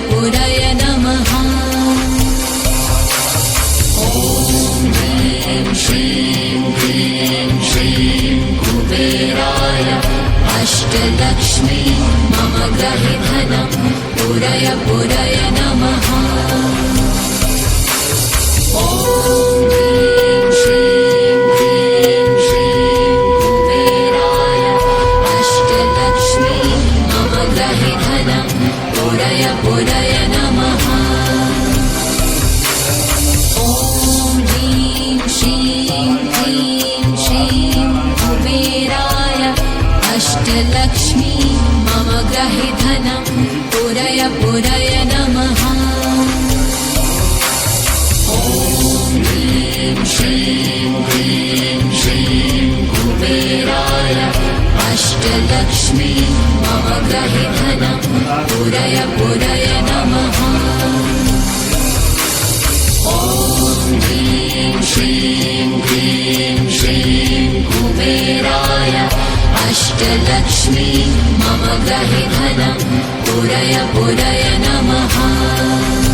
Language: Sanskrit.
पुरय नमः। ॐ ह्रीं श्रीं क्लीं श्रीं कुबेराय अष्टलक्ष्मी मम गृहे धनं पुरय पुरय नमः। ॐ ह्रीं श्रीं क्लीं श्रीं कुबेराय अष्टलक्ष्मी मम गृहे धनं पुरय पुरय नमः। ॐ ह्रीं श्रीं क्लीं श्रीं कुबेराय अष्टलक्ष्मी मम गृहे धनं पुरय पुरय नमः। ॐ ह्रीं श्रीं क्लीं श्रीं कुबेराय अष्टलक्ष्मी मम गृहे धनं पुरय पुरय नमः। ॐ ह्रीं श्रीं क्लीं श्रीं कुबेराय अष्टलक्ष्मी मम गृहे धनं पुरय पुरय नमः।